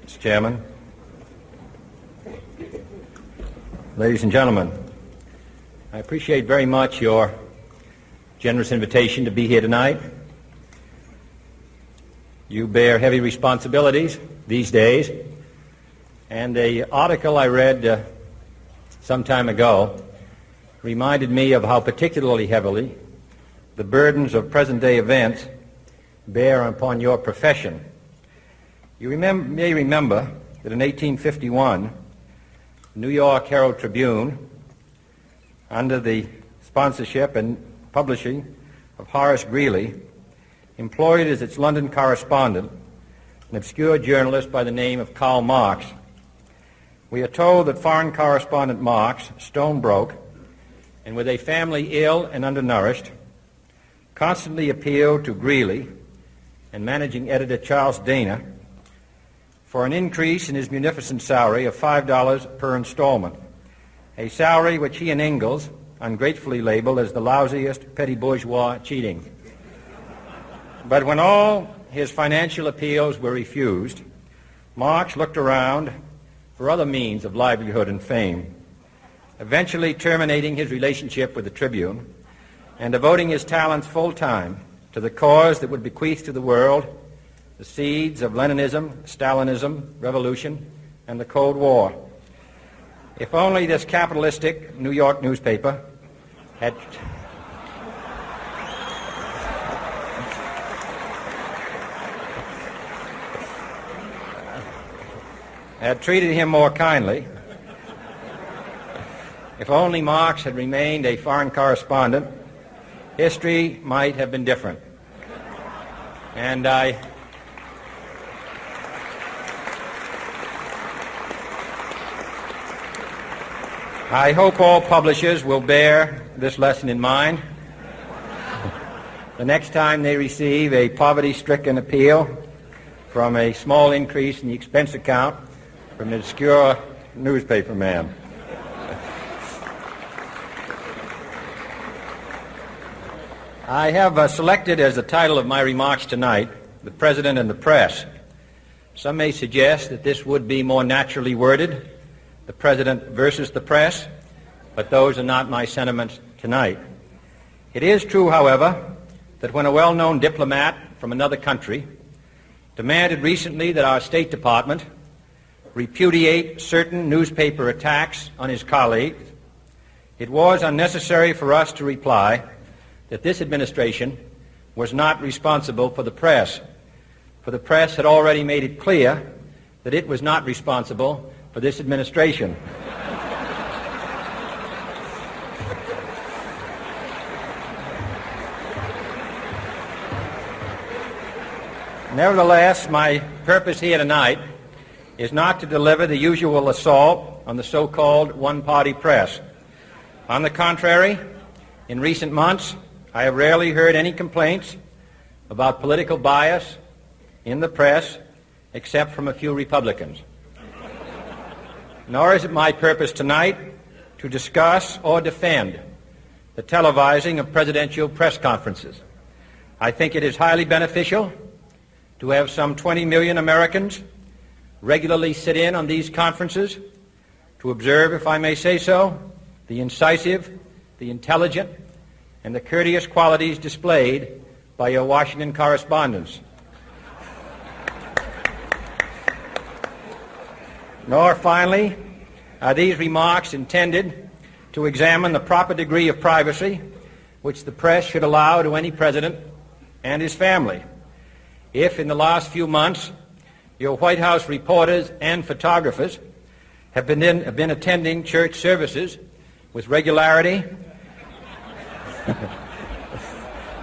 Mr. Chairman, ladies and gentlemen, I appreciate very much your generous invitation to be here tonight. You bear heavy responsibilities these days, and an article I read some time ago reminded me of how particularly heavily the burdens of present-day events bear upon your profession. You may remember that in 1851, the New York Herald Tribune, under the sponsorship and publishing of Horace Greeley, employed as its London correspondent an obscure journalist by the name of Karl Marx. We are told that foreign correspondent Marx, stone broke, and with a family ill and undernourished, constantly appealed to Greeley and managing editor Charles Dana for an increase in his munificent salary of $5 per installment, a salary which he and Ingalls ungratefully labeled as the lousiest petty bourgeois cheating. But when all his financial appeals were refused, Marx looked around for other means of livelihood and fame, eventually terminating his relationship with the Tribune and devoting his talents full-time to the cause that would bequeath to the world the seeds of Leninism, Stalinism, revolution, and the Cold War. If only this capitalistic New York newspaper had treated him more kindly, if only Marx had remained a foreign correspondent, history might have been different. And I hope all publishers will bear this lesson in mind the next time they receive a poverty-stricken appeal from a small increase in the expense account from an obscure newspaper man. I have selected as the title of my remarks tonight, "The President and the Press." Some may suggest that this would be more naturally worded, "The President versus the Press," but those are not my sentiments tonight. It is true, however, that when a well-known diplomat from another country demanded recently that our State Department repudiate certain newspaper attacks on his colleagues, it was unnecessary for us to reply that this administration was not responsible for the press, for the press had already made it clear that it was not responsible for this administration. Nevertheless, my purpose here tonight is not to deliver the usual assault on the so-called one-party press. On the contrary, in recent months, I have rarely heard any complaints about political bias in the press except from a few Republicans. Nor is it my purpose tonight to discuss or defend the televising of presidential press conferences. I think it is highly beneficial to have some 20 million Americans regularly sit in on these conferences to observe, if I may say so, the incisive, the intelligent, and the courteous qualities displayed by your Washington correspondents. Nor, finally, are these remarks intended to examine the proper degree of privacy which the press should allow to any president and his family. If, in the last few months, your White House reporters and photographers have been attending church services with regularity,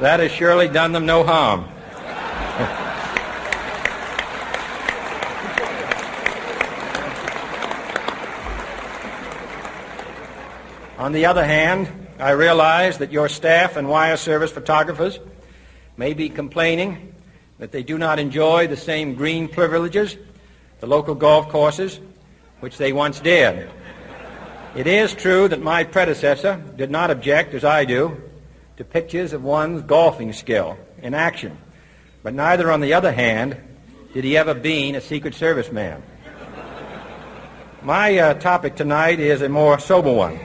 that has surely done them no harm. On the other hand, I realize that your staff and wire service photographers may be complaining that they do not enjoy the same green privileges, the local golf courses, which they once did. It is true that my predecessor did not object, as I do, to pictures of one's golfing skill in action. But neither, on the other hand, Did he ever bean a Secret Service man? My topic tonight is a more sober one,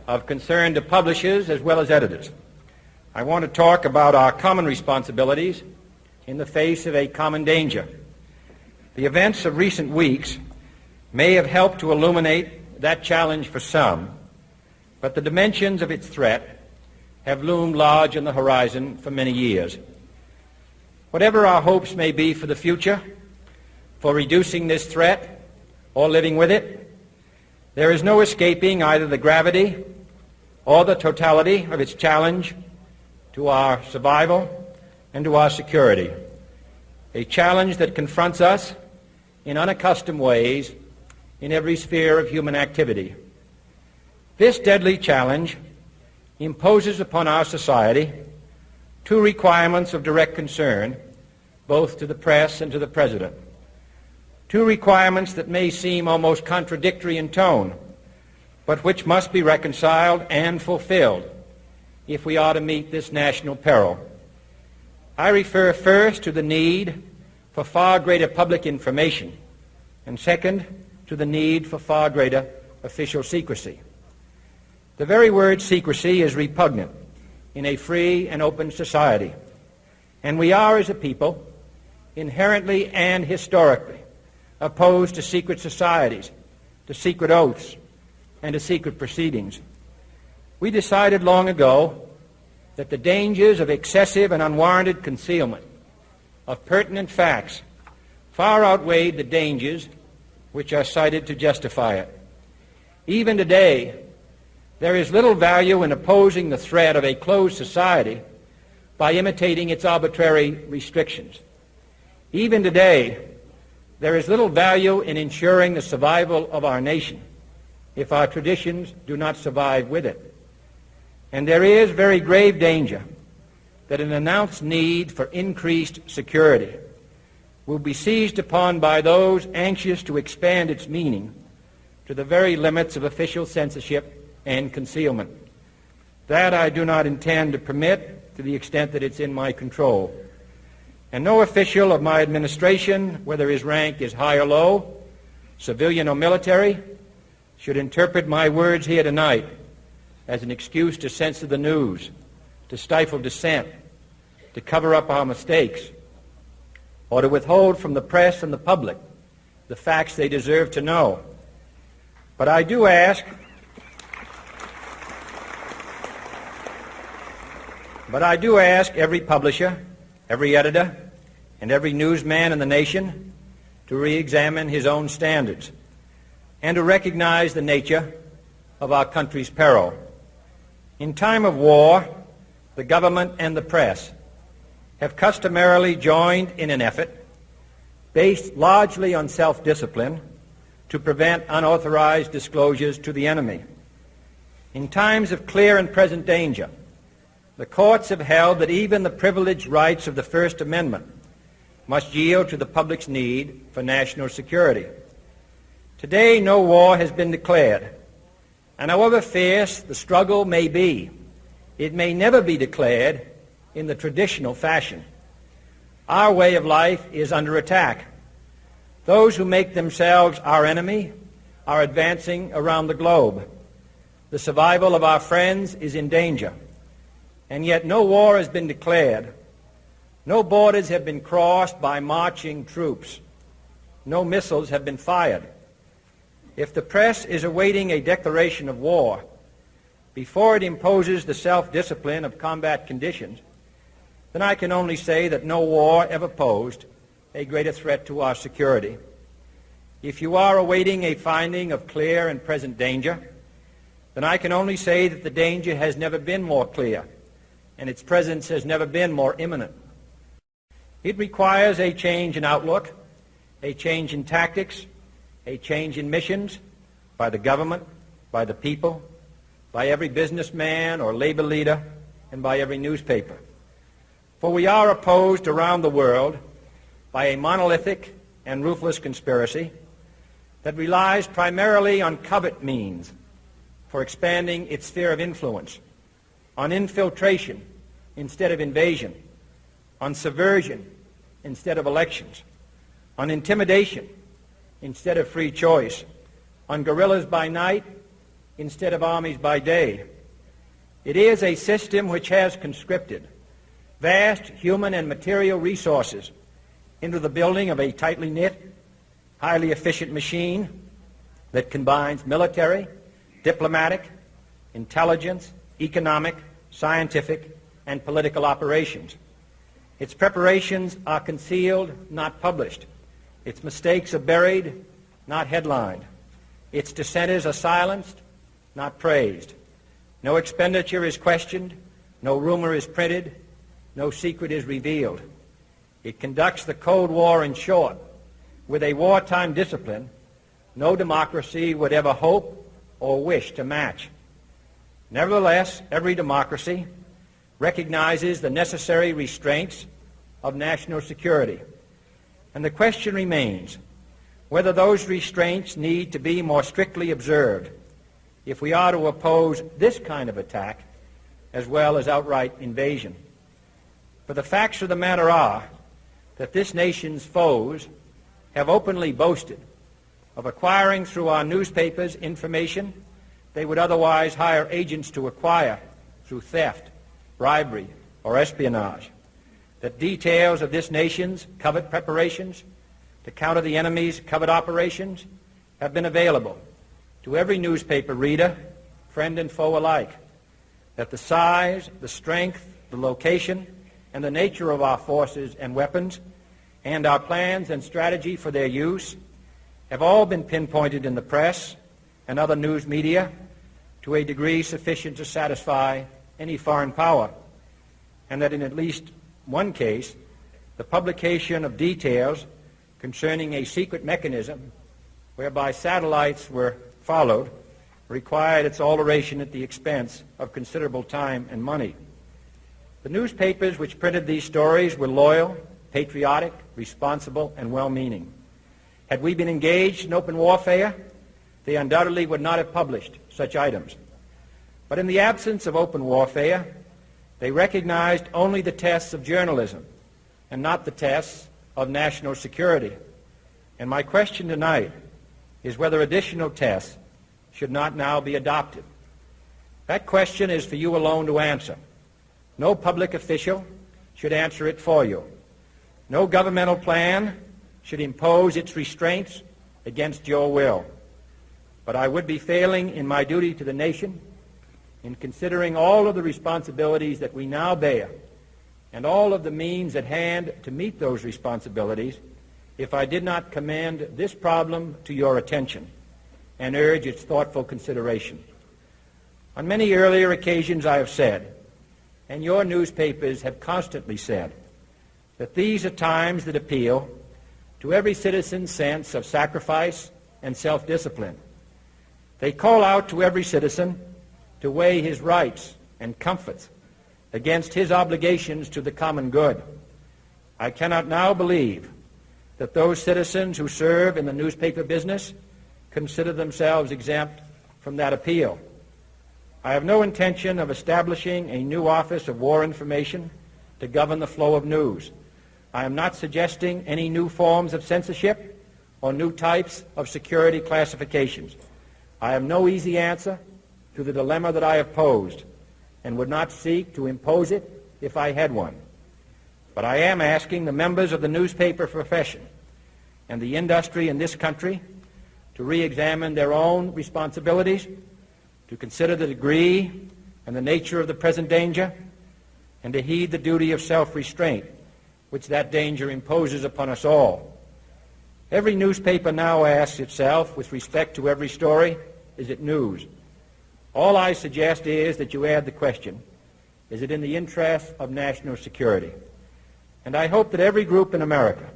of concern to publishers as well as editors. I want to talk about our common responsibilities in the face of a common danger. The events of recent weeks may have helped to illuminate that challenge for some, but the dimensions of its threat have loomed large on the horizon for many years. Whatever our hopes may be for the future, for reducing this threat or living with it, there is no escaping either the gravity or the totality of its challenge to our survival and to our security, a challenge that confronts us in unaccustomed ways in every sphere of human activity. This deadly challenge imposes upon our society two requirements of direct concern, both to the press and to the President. Two requirements that may seem almost contradictory in tone, but which must be reconciled and fulfilled if we are to meet this national peril. I refer first to the need for far greater public information, and second, to the need for far greater official secrecy. The very word secrecy is repugnant in a free and open society, and we are, as a people, inherently and historically opposed to secret societies, to secret oaths, and to secret proceedings. We decided long ago that the dangers of excessive and unwarranted concealment of pertinent facts far outweighed the dangers which are cited to justify it. Even today, there is little value in opposing the threat of a closed society by imitating its arbitrary restrictions. Even today, there is little value in ensuring the survival of our nation if our traditions do not survive with it. And there is very grave danger that an announced need for increased security will be seized upon by those anxious to expand its meaning to the very limits of official censorship and concealment. That I do not intend to permit to the extent that it's in my control. And no official of my administration, whether his rank is high or low, civilian or military, should interpret my words here tonight as an excuse to censor the news, to stifle dissent, to cover up our mistakes, or to withhold from the press and the public the facts they deserve to know. But I do ask every publisher, every editor, and every newsman in the nation to re-examine his own standards and to recognize the nature of our country's peril. In time of war, the government and the press have customarily joined in an effort based largely on self-discipline to prevent unauthorized disclosures to the enemy. In times of clear and present danger, the courts have held that even the privileged rights of the First Amendment must yield to the public's need for national security. Today, no war has been declared, and however fierce the struggle may be, it may never be declared in the traditional fashion. Our way of life is under attack. Those who make themselves our enemy are advancing around the globe. The survival of our friends is in danger. And yet no war has been declared. No borders have been crossed by marching troops. No missiles have been fired. If the press is awaiting a declaration of war before it imposes the self-discipline of combat conditions, then I can only say that no war ever posed a greater threat to our security. If you are awaiting a finding of clear and present danger, then I can only say that the danger has never been more clear, and its presence has never been more imminent. It requires a change in outlook, a change in tactics, a change in missions by the government, by the people, by every businessman or labor leader, and by every newspaper. For we are opposed around the world by a monolithic and ruthless conspiracy that relies primarily on covert means for expanding its sphere of influence, on infiltration instead of invasion, on subversion instead of elections. on intimidation instead of free choice, on guerrillas by night instead of armies by day. It is a system which has conscripted vast human and material resources into the building of a tightly knit, highly efficient machine that combines military, diplomatic, intelligence, economic, scientific, and political operations. Its preparations are concealed, not published. Its mistakes are buried, not headlined. Its dissenters are silenced, not praised. No expenditure is questioned, no rumor is printed, no secret is revealed. It conducts the Cold War, in short, with a wartime discipline no democracy would ever hope or wish to match. Nevertheless, every democracy recognizes the necessary restraints of national security. And the question remains whether those restraints need to be more strictly observed if we are to oppose this kind of attack as well as outright invasion. For the facts of the matter are that this nation's foes have openly boasted of acquiring through our newspapers information they would otherwise hire agents to acquire through theft, bribery, or espionage, that details of this nation's covert preparations to counter the enemy's covert operations have been available to every newspaper reader, friend and foe alike, that the size, the strength, the location, and the nature of our forces and weapons, and our plans and strategy for their use have all been pinpointed in the press and other news media to a degree sufficient to satisfy any foreign power, and that in at least one case, the publication of details concerning a secret mechanism whereby satellites were followed required its alteration at the expense of considerable time and money. The newspapers which printed these stories were loyal, patriotic, responsible, and well-meaning. Had we been engaged in open warfare, they undoubtedly would not have published such items. But in the absence of open warfare, they recognized only the tests of journalism and not the tests of national security. And my question tonight is whether additional tests should not now be adopted. That question is for you alone to answer. No public official should answer it for you. No governmental plan should impose its restraints against your will. But I would be failing in my duty to the nation in considering all of the responsibilities that we now bear and all of the means at hand to meet those responsibilities if I did not commend this problem to your attention and urge its thoughtful consideration. On many earlier occasions I have said, and your newspapers have constantly said, that these are times that appeal to every citizen's sense of sacrifice and self-discipline. They call out to every citizen to weigh his rights and comforts against his obligations to the common good. I cannot now believe that those citizens who serve in the newspaper business consider themselves exempt from that appeal. I have no intention of establishing a new office of war information to govern the flow of news. I am not suggesting any new forms of censorship or new types of security classifications. I have no easy answer to the dilemma that I have posed and would not seek to impose it if I had one. But I am asking the members of the newspaper profession and the industry in this country to re-examine their own responsibilities, to consider the degree and the nature of the present danger, and to heed the duty of self-restraint which that danger imposes upon us all. Every newspaper now asks itself, with respect to every story, is it news? All I suggest is that you add the question, is it in the interest of national security? And I hope that every group in America,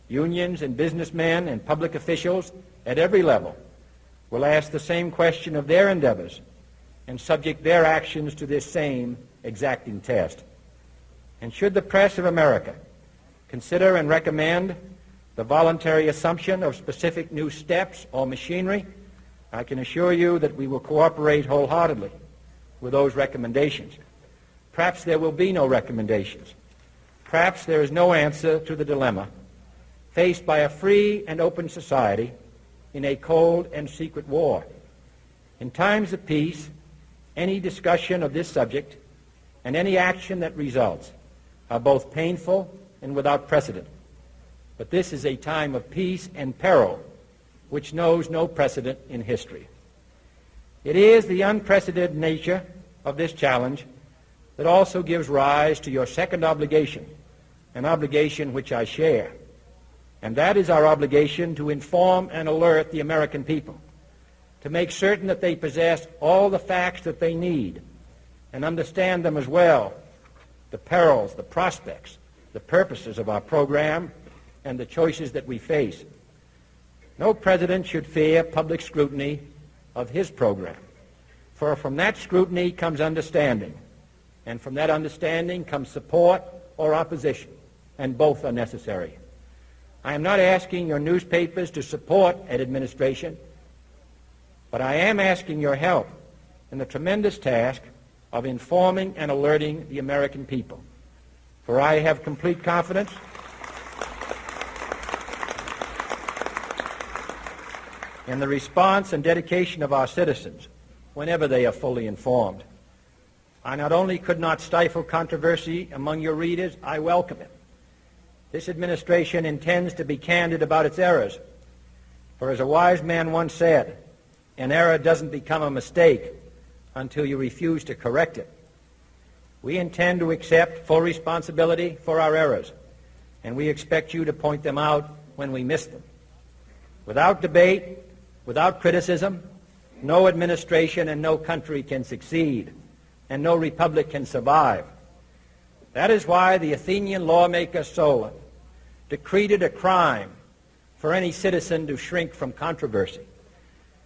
unions and businessmen and public officials at every level, will ask the same question of their endeavors and subject their actions to this same exacting test. And should the press of America consider and recommend the voluntary assumption of specific new steps or machinery, I can assure you that we will cooperate wholeheartedly with those recommendations. Perhaps there will be no recommendations. Perhaps there is no answer to the dilemma faced by a free and open society in a cold and secret war. In times of peace, any discussion of this subject and any action that results are both painful and without precedent. But this is a time of peace and peril which knows no precedent in history. It is the unprecedented nature of this challenge that also gives rise to your second obligation, an obligation which I share, and that is our obligation to inform and alert the American people, to make certain that they possess all the facts that they need and understand them as well, the perils, the prospects, the purposes of our program, and the choices that we face. No president should fear public scrutiny of his program, for from that scrutiny comes understanding, and from that understanding comes support or opposition, and both are necessary. I am not asking your newspapers to support an administration, but I am asking your help in the tremendous task of informing and alerting the American people. For I have complete confidence in the response and dedication of our citizens whenever they are fully informed. I not only could not stifle controversy among your readers, I welcome it. This administration intends to be candid about its errors. For as a wise man once said, an error doesn't become a mistake until you refuse to correct it. We intend to accept full responsibility for our errors, and we expect you to point them out when we miss them. Without debate, without criticism, no administration and no country can succeed, and no republic can survive. That is why the Athenian lawmaker Solon decreed it a crime for any citizen to shrink from controversy.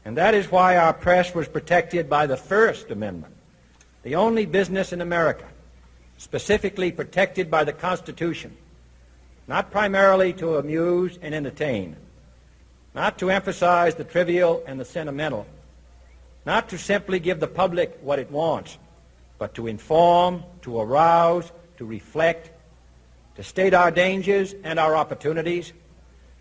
And that is why our press was protected by the First Amendment, the only business in America specifically protected by the Constitution, not primarily to amuse and entertain, not to emphasize the trivial and the sentimental, not to simply give the public what it wants, but to inform, to arouse, to reflect, to state our dangers and our opportunities,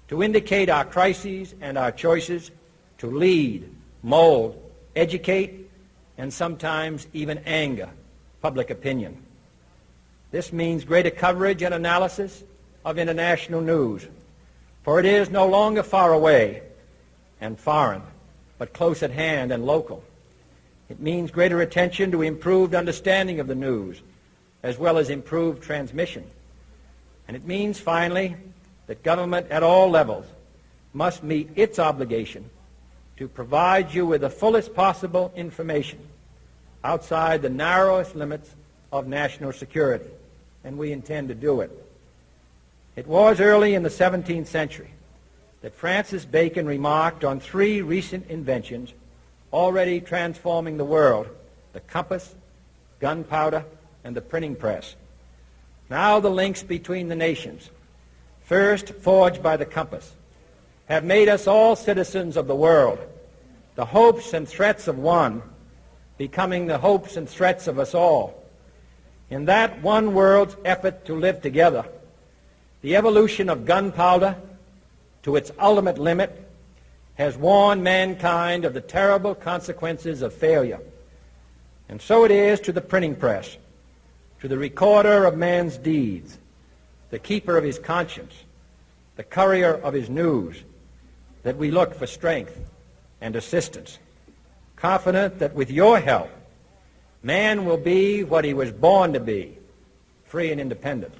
to indicate our crises and our choices, to lead, mold, educate, and sometimes even anger public opinion. This means greater coverage and analysis of international news, for it is no longer far away and foreign, but close at hand and local. It means greater attention to improved understanding of the news, as well as improved transmission. And it means, finally, that government at all levels must meet its obligation to provide you with the fullest possible information outside the narrowest limits of national security, and we intend to do it. It was early in the 17th century that Francis Bacon remarked on three recent inventions already transforming the world: the compass, gunpowder, and the printing press. Now the links between the nations, first forged by the compass, have made us all citizens of the world, the hopes and threats of one becoming the hopes and threats of us all. In that one world's effort to live together, the evolution of gunpowder to its ultimate limit has warned mankind of the terrible consequences of failure. And so it is to the printing press, to the recorder of man's deeds, the keeper of his conscience, the courier of his news, that we look for strength and assistance, confident that with your help, man will be what he was born to be, free and independent.